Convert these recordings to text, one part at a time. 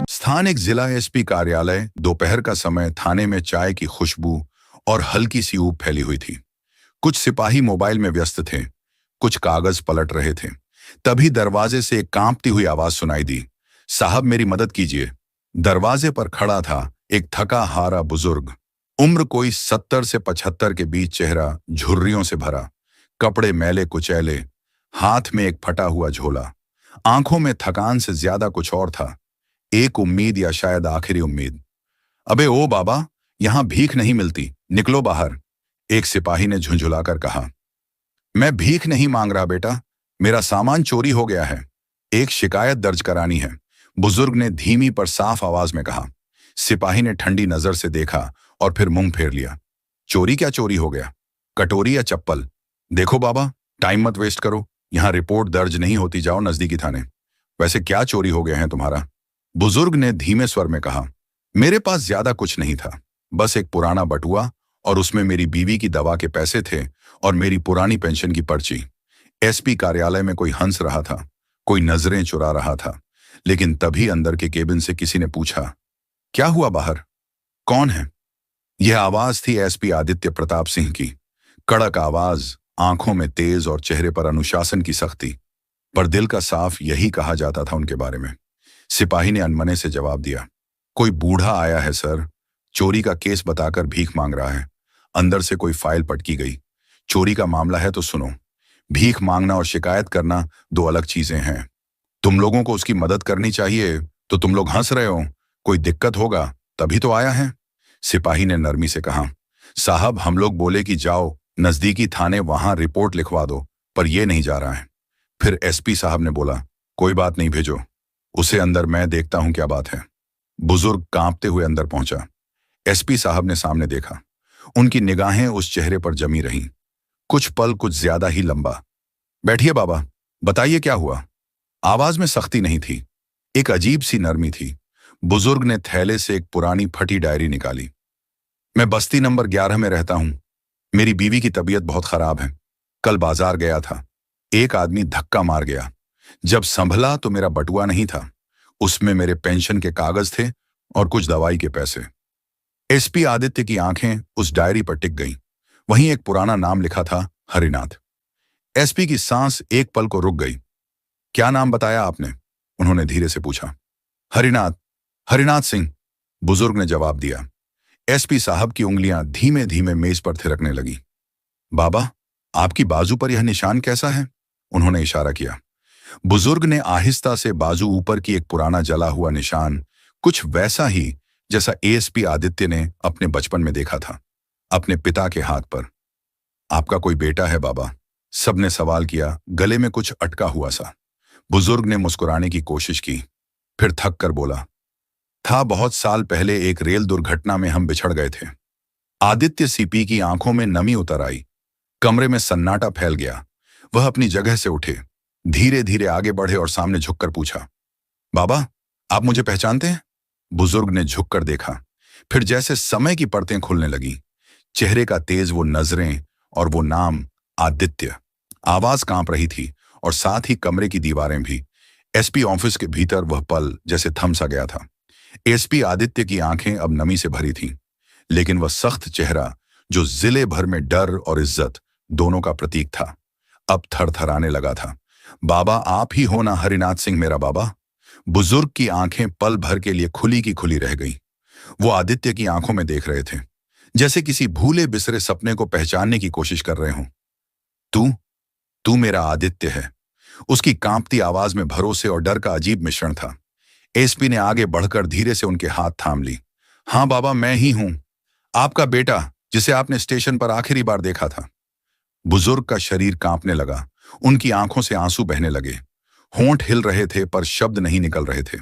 स्थानिक जिला एसपी कार्यालय। दोपहर का समय। थाने में चाय की खुशबू और हल्की सी ऊब फैली हुई थी। कुछ सिपाही मोबाइल में व्यस्त थे, कुछ कागज पलट रहे थे। तभी दरवाजे से एक कांपती हुई आवाज सुनाई दी। साहब, मेरी मदद कीजिए। दरवाजे पर खड़ा था एक थका हारा बुजुर्ग। उम्र कोई 70 से 75 के बीच, चेहरा झुर्रियों से भरा, कपड़े मैले कुचैले, हाथ में एक फटा हुआ झोला। आंखों में थकान से ज्यादा कुछ और था, एक उम्मीद या शायद आखिरी उम्मीद। अबे ओ बाबा, यहां भीख नहीं मिलती, निकलो बाहर, एक सिपाही ने झुंझुलाकर कहा। मैं भीख नहीं मांग रहा बेटा, मेरा सामान चोरी हो गया है, एक शिकायत दर्ज करानी है, बुजुर्ग ने धीमी पर साफ आवाज में कहा। सिपाही ने ठंडी नजर से देखा और फिर मुंह फेर लिया। चोरी क्या चोरी हो गया? कटोरी या चप्पल? देखो बाबा, टाइम मत वेस्ट करो, यहां रिपोर्ट दर्ज नहीं होती, जाओ नजदीकी थाने। वैसे क्या चोरी हो गया है तुम्हारा? बुजुर्ग ने धीमे स्वर में कहा। मेरे पास ज्यादा कुछ नहीं था, बस एक पुराना बटुआ और उसमें मेरी बीवी की दवा के पैसे थे और मेरी पुरानी पेंशन की पर्ची। एसपी कार्यालय में कोई हंस रहा था, कोई नजरें चुरा रहा था, लेकिन तभी अंदर के केबिन से किसी ने पूछा, क्या हुआ बाहर? कौन है? यह आवाज थी एसपी आदित्य प्रताप सिंह की। कड़क आवाज, आंखों में तेज और चेहरे पर अनुशासन की सख्ती, पर दिल का साफ यही कहा जाता था उनके बारे में। सिपाही ने अनमने से जवाब दिया, कोई बूढ़ा आया है सर, चोरी का केस बताकर भीख मांग रहा है। अंदर से कोई फाइल पटकी गई। चोरी का मामला है तो सुनो, भीख मांगना और शिकायत करना दो अलग चीजें हैं। तुम लोगों को उसकी मदद करनी चाहिए तो तुम लोग हंस रहे हो, कोई दिक्कत होगा तभी तो आया है। सिपाही ने नरमी से कहा। साहब, हम लोग बोले कि जाओ नजदीकी थाने, वहां रिपोर्ट लिखवा दो, पर यह नहीं जा रहा है। फिर एसपी साहब ने बोला, कोई बात नहीं, भेजो उसे अंदर, मैं देखता हूं क्या बात है। बुजुर्ग कांपते हुए अंदर पहुंचा। एसपी साहब ने सामने देखा। उनकी निगाहें उस चेहरे पर जमी रहीं, कुछ पल कुछ ज्यादा ही लंबा। बैठिए बाबा, बताइए क्या हुआ। आवाज में सख्ती नहीं थी, एक अजीब सी नरमी थी। बुजुर्ग ने थैले से एक पुरानी फटी डायरी निकाली। मैं बस्ती नंबर 11 में रहता हूं, मेरी बीवी की तबीयत बहुत खराब है। कल बाजार गया था, एक आदमी धक्का मार गया। जब संभला तो मेरा बटुआ नहीं था, उसमें मेरे पेंशन के कागज थे और कुछ दवाई के पैसे। एसपी आदित्य की आंखें उस डायरी पर टिक गईं। वहीं एक पुराना नाम लिखा था, हरिनाथ। एसपी की सांस एक पल को रुक गई। क्या नाम बताया आपने? उन्होंने धीरे से पूछा। हरिनाथ, हरिनाथ सिंह, बुजुर्ग ने जवाब दिया। एसपी साहब की उंगलियां धीमे धीमे मेज पर थिरकने लगी। बाबा, आपकी बाजू पर यह निशान कैसा है? उन्होंने इशारा किया। बुजुर्ग ने आहिस्ता से बाजू ऊपर की, एक पुराना जला हुआ निशान, कुछ वैसा ही जैसा एएसपी आदित्य ने अपने बचपन में देखा था, अपने पिता के हाथ पर। आपका कोई बेटा है बाबा? सबने सवाल किया, गले में कुछ अटका हुआ सा। बुजुर्ग ने मुस्कुराने की कोशिश की, फिर थक कर बोला, था, बहुत साल पहले एक रेल दुर्घटना में हम बिछड़ गए थे। आदित्य सीपी की आंखों में नमी उतर आई। कमरे में सन्नाटा फैल गया। वह अपनी जगह से उठे, धीरे धीरे आगे बढ़े और सामने झुककर पूछा, बाबा, आप मुझे पहचानते हैं? बुजुर्ग ने झुककर देखा, फिर जैसे समय की परतें खुलने लगी। चेहरे का तेज, वो नजरें और वो नाम, आदित्य। आवाज कांप रही थी और साथ ही कमरे की दीवारें भी। एसपी ऑफिस के भीतर वह पल जैसे थम सा गया था। एसपी आदित्य की आंखें अब नमी से भरी थीं, लेकिन वह सख्त चेहरा, जो जिले भर में डर और इज्जत दोनों का प्रतीक था, अब थरथराने लगा था। बाबा, आप ही हो ना हरिनाथ सिंह, मेरा बाबा? बुजुर्ग की आंखें पल भर के लिए खुली की खुली रह गईं। वो आदित्य की आंखों में देख रहे थे, जैसे किसी भूले बिसरे सपने को पहचानने की कोशिश कर रहे हों। तू तू मेरा आदित्य है। उसकी कांपती आवाज में भरोसे और डर का अजीब मिश्रण था। एसपी ने आगे बढ़कर धीरे से उनके हाथ थाम ली। हाँ बाबा, मैं ही हूं, आपका बेटा, जिसे आपने स्टेशन पर आखिरी बार देखा था। बुजुर्ग का शरीर कांपने लगा, उनकी आंखों से आंसू बहने लगे। होंठ हिल रहे थे पर शब्द नहीं निकल रहे थे।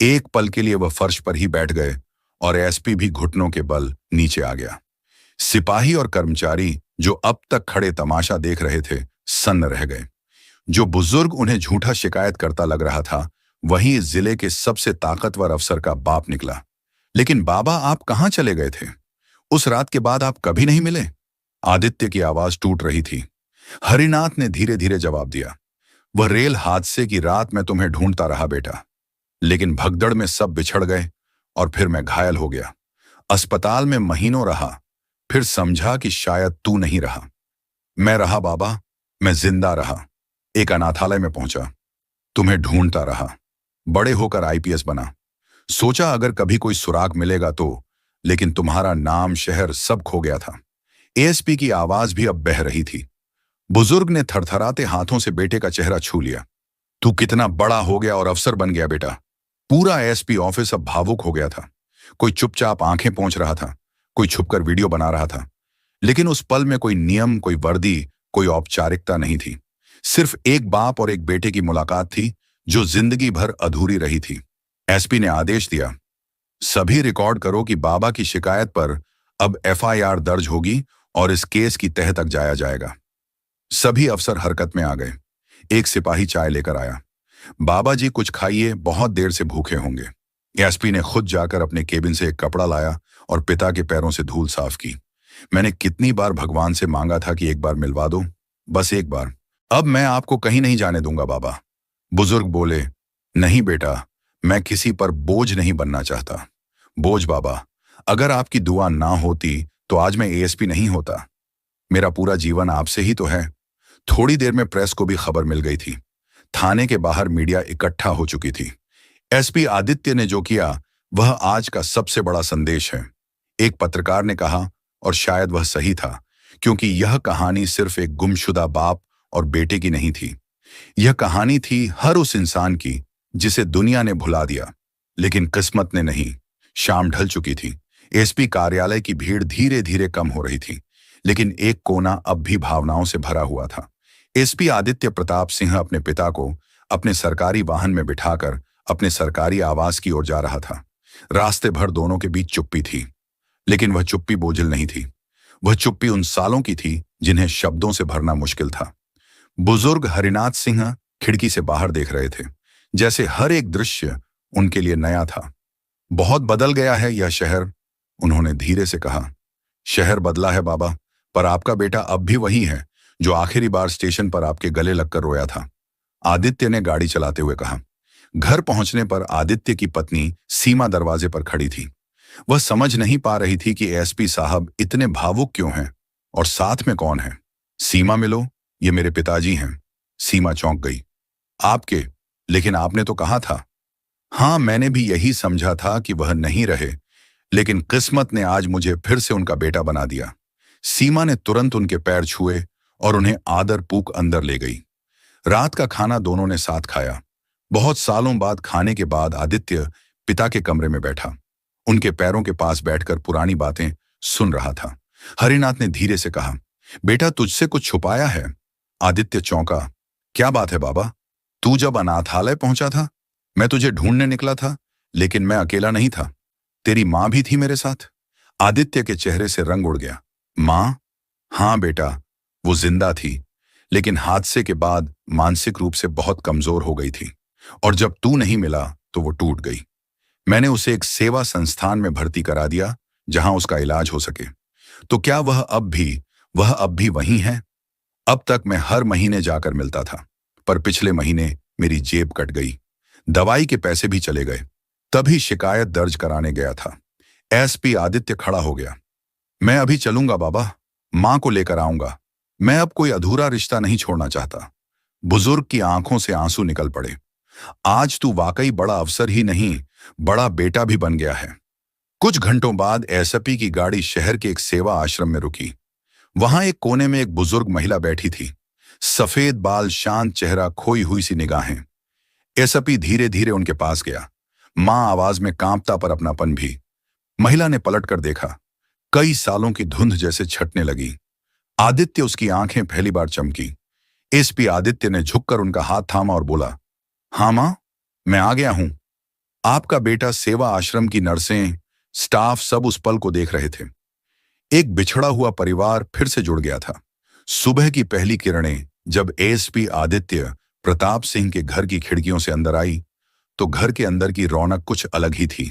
एक पल के लिए वह फर्श पर ही बैठ गए और एसपी भी घुटनों के बल नीचे आ गया। सिपाही और कर्मचारी जो अब तक खड़े तमाशा देख रहे थे, सन्न रह गए। जो बुजुर्ग उन्हें झूठा शिकायत करता लग रहा था, वही इस जिले के सबसे ताकतवर अफसर का बाप निकला। लेकिन बाबा, आप कहां चले गए थे? उस रात के बाद आप कभी नहीं मिले? आदित्य की आवाज टूट रही थी। हरिनाथ ने धीरे धीरे जवाब दिया, वह रेल हादसे की रात मैं तुम्हें ढूंढता रहा बेटा, लेकिन भगदड़ में सब बिछड़ गए और फिर मैं घायल हो गया। अस्पताल में महीनों रहा, फिर समझा कि शायद तू नहीं रहा। मैं रहा बाबा, मैं जिंदा रहा। एक अनाथालय में पहुंचा, तुम्हें ढूंढता रहा। बड़े होकर आईपीएस बना। सोचा अगर कभी कोई सुराग मिलेगा तो, लेकिन तुम्हारा नाम, शहर सब खो गया था। एएसपी की आवाज भी अब बह रही थी। बुजुर्ग ने थरथराते हाथों से बेटे का चेहरा छू लिया। तू कितना बड़ा हो गया और अफसर बन गया बेटा। पूरा एएसपी ऑफिस अब भावुक हो गया था। कोई चुपचाप आंखें पोंछ रहा था, कोई छुपकर वीडियो बना रहा था। लेकिन उस पल में कोई नियम, कोई वर्दी, कोई औपचारिकता नहीं थी। सिर्फ एक बाप और एक बेटे की मुलाकात थी जो जिंदगी भर अधूरी रही थी। एसपी ने आदेश दिया, सभी रिकॉर्ड करो कि बाबा की शिकायत पर अब एफआईआर दर्ज होगी और इस केस की तह तक जाया जाएगा। सभी अफसर हरकत में आ गए। एक सिपाही चाय लेकर आया। बाबा जी कुछ खाइए, बहुत देर से भूखे होंगे। एसपी ने खुद जाकर अपने केबिन से एक कपड़ा लाया और पिता के पैरों से धूल साफ की। मैंने कितनी बार भगवान से मांगा था कि एक बार मिलवा दो, बस एक बार। अब मैं आपको कहीं नहीं जाने दूंगा बाबा। बुजुर्ग बोले, नहीं बेटा, मैं किसी पर बोझ नहीं बनना चाहता। बोझ बाबा, अगर आपकी दुआ ना होती तो आज मैं एएसपी नहीं होता। मेरा पूरा जीवन आपसे ही तो है। थोड़ी देर में प्रेस को भी खबर मिल गई थी। थाने के बाहर मीडिया इकट्ठा हो चुकी थी। एसपी आदित्य ने जो किया वह आज का सबसे बड़ा संदेश है। एक पत्रकार ने कहा, और शायद वह सही था, क्योंकि यह कहानी सिर्फ एक गुमशुदा बाप और बेटे की नहीं थी। यह कहानी थी हर उस इंसान की जिसे दुनिया ने भुला दिया, लेकिन किस्मत ने नहीं। शाम ढल चुकी थी। एसपी कार्यालय की भीड़ धीरे धीरे कम हो रही थी, लेकिन एक कोना अब भी भावनाओं से भरा हुआ था। एसपी आदित्य प्रताप सिंह अपने पिता को अपने सरकारी वाहन में बिठाकर अपने सरकारी आवास की ओर जा रहा था। रास्ते भर दोनों के बीच चुप्पी थी, लेकिन वह चुप्पी बोझिल नहीं थी। वह चुप्पी उन सालों की थी जिन्हें शब्दों से भरना मुश्किल था। बुजुर्ग हरिनाथ सिंह खिड़की से बाहर देख रहे थे, जैसे हर एक दृश्य उनके लिए नया था। बहुत बदल गया है यह शहर, उन्होंने धीरे से कहा। शहर बदला है बाबा, पर आपका बेटा अब भी वही है जो आखिरी बार स्टेशन पर आपके गले लगकर रोया था, आदित्य ने गाड़ी चलाते हुए कहा। घर पहुंचने पर आदित्य की पत्नी सीमा दरवाजे पर खड़ी थी। वह समझ नहीं पा रही थी कि एसपी साहब इतने भावुक क्यों हैं और साथ में कौन है। सीमा मिलो, ये मेरे पिताजी हैं। सीमा चौंक गई। आपके? लेकिन आपने तो कहा था। हाँ, मैंने भी यही समझा था कि वह नहीं रहे, लेकिन किस्मत ने आज मुझे फिर से उनका बेटा बना दिया। सीमा ने तुरंत उनके पैर छुए और उन्हें आदर पूक अंदर ले गई। रात का खाना दोनों ने साथ खाया। बहुत सालों बाद खाने के बाद आदित्य पिता के कमरे में बैठा, उनके पैरों के पास बैठकर पुरानी बातें सुन रहा था। हरिनाथ ने धीरे से कहा, बेटा तुझसे कुछ छुपाया है। आदित्य चौंका। क्या बात है बाबा? तू जब अनाथालय पहुंचा था, मैं तुझे ढूंढने निकला था, लेकिन मैं अकेला नहीं था। तेरी माँ भी थी मेरे साथ। आदित्य के चेहरे से रंग उड़ गया। माँ? हाँ बेटा, वो जिंदा थी, लेकिन हादसे के बाद मानसिक रूप से बहुत कमजोर हो गई थी, और जब तू नहीं मिला तो वो टूट गई। मैंने उसे एक सेवा संस्थान में भर्ती करा दिया जहां उसका इलाज हो सके। तो क्या वह अब भी वही है? अब तक मैं हर महीने जाकर मिलता था, पर पिछले महीने मेरी जेब कट गई, दवाई के पैसे भी चले गए। तभी शिकायत दर्ज कराने गया था। एसपी आदित्य खड़ा हो गया। मैं अभी चलूंगा बाबा, मां को लेकर आऊंगा। मैं अब कोई अधूरा रिश्ता नहीं छोड़ना चाहता। बुजुर्ग की आंखों से आंसू निकल पड़े। आज तू वाकई बड़ा अफसर ही नहीं, बड़ा बेटा भी बन गया है। कुछ घंटों बाद एसपी की गाड़ी शहर के एक सेवा आश्रम में रुकी। वहां एक कोने में एक बुजुर्ग महिला बैठी थी, सफेद बाल, शांत चेहरा, खोई हुई सी निगाहें। एसपी धीरे धीरे उनके पास गया, मां आवाज में कांपता पर अपनापन भी। महिला ने पलट कर देखा। कई सालों की धुंध जैसे छटने लगी। आदित्य, उसकी आंखें पहली बार चमकी। एसपी आदित्य ने झुककर उनका हाथ थामा और बोला, हाँ मां, मैं आ गया हूं। आपका बेटा, सेवा आश्रम की नर्सें, स्टाफ सब उस पल को देख रहे थे। एक बिछड़ा हुआ परिवार फिर से जुड़ गया था। सुबह की पहली किरणें जब एसपी आदित्य प्रताप सिंह के घर की खिड़कियों से अंदर आई, तो घर के अंदर की रौनक कुछ अलग ही थी।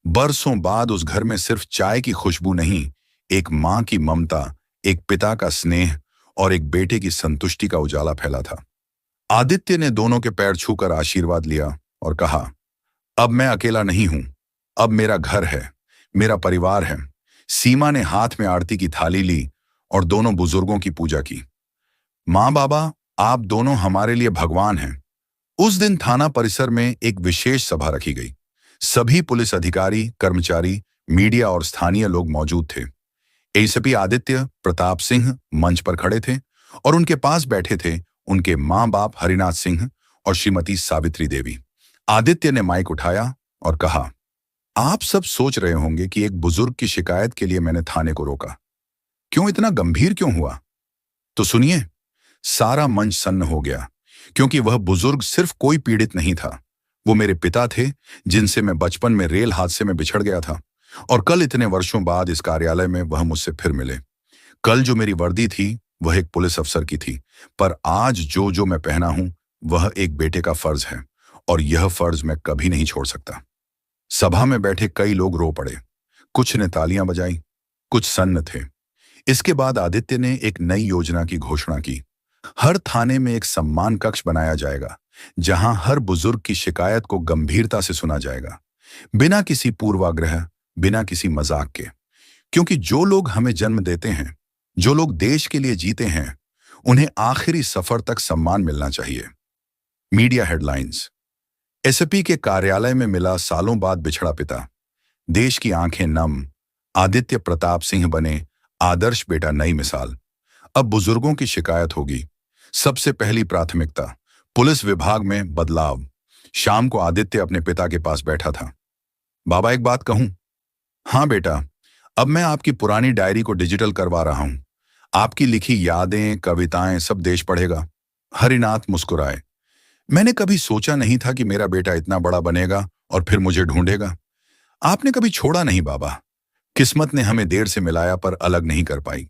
बरसों बाद उस घर में सिर्फ चाय की खुशबू नहीं, एक मां की ममता, एक पिता का स्नेह और एक बेटे की संतुष्टि का उजाला फैला था। आदित्य ने दोनों के पैर छूकर आशीर्वाद लिया और कहा, अब मैं अकेला नहीं हूं, अब मेरा घर है, मेरा परिवार है। सीमा ने हाथ में आरती की थाली ली और दोनों बुजुर्गों की पूजा की। माँ बाबा, आप दोनों हमारे लिए भगवान हैं। उस दिन थाना परिसर में एक विशेष सभा रखी गई। सभी पुलिस अधिकारी, कर्मचारी, मीडिया और स्थानीय लोग मौजूद थे। एसीपी आदित्य प्रताप सिंह मंच पर खड़े थे और उनके पास बैठे थे उनके माँ बाप हरिनाथ सिंह और श्रीमती सावित्री देवी। आदित्य ने माइक उठाया और कहा, आप सब सोच रहे होंगे कि एक बुजुर्ग की शिकायत के लिए मैंने थाने को रोका। क्यों, इतना गंभीर क्यों हुआ? तो सुनिए। सारा मंच सन्न हो गया, क्योंकि वह बुजुर्ग सिर्फ कोई पीड़ित नहीं था। वो मेरे पिता थे, जिनसे मैं बचपन में रेल हादसे में बिछड़ गया था, और कल इतने वर्षों बाद इस कार्यालय में वह मुझसे फिर मिले। कल जो मेरी वर्दी थी वह एक पुलिस अफसर की थी, पर आज जो जो मैं पहना हूं वह एक बेटे का फर्ज है, और यह फर्ज मैं कभी नहीं छोड़ सकता। सभा में बैठे कई लोग रो पड़े। कुछ ने तालियां बजाई, कुछ सन्न थे। इसके बाद आदित्य ने एक नई योजना की घोषणा की। हर थाने में एक सम्मान कक्ष बनाया जाएगा, जहां हर बुजुर्ग की शिकायत को गंभीरता से सुना जाएगा, बिना किसी पूर्वाग्रह, बिना किसी मजाक के। क्योंकि जो लोग हमें जन्म देते हैं, जो लोग देश के लिए जीते हैं, उन्हें आखिरी सफर तक सम्मान मिलना चाहिए। Media headlines. एसपी के कार्यालय में मिला सालों बाद बिछड़ा पिता। देश की आंखें नम। आदित्य प्रताप सिंह बने आदर्श बेटा, नई मिसाल। अब बुजुर्गों की शिकायत होगी। सबसे पहली प्राथमिकता, पुलिस विभाग में बदलाव। शाम को आदित्य अपने पिता के पास बैठा था। बाबा, एक बात कहूं? हाँ बेटा, अब मैं आपकी पुरानी डायरी को डिजिटल करवा रहा हूं। आपकी लिखी यादें, कविताएं सब देश पढ़ेगा। हरिनाथ मुस्कुराए। मैंने कभी सोचा नहीं था कि मेरा बेटा इतना बड़ा बनेगा और फिर मुझे ढूंढेगा। आपने कभी छोड़ा नहीं बाबा। किस्मत ने हमें देर से मिलाया, पर अलग नहीं कर पाई।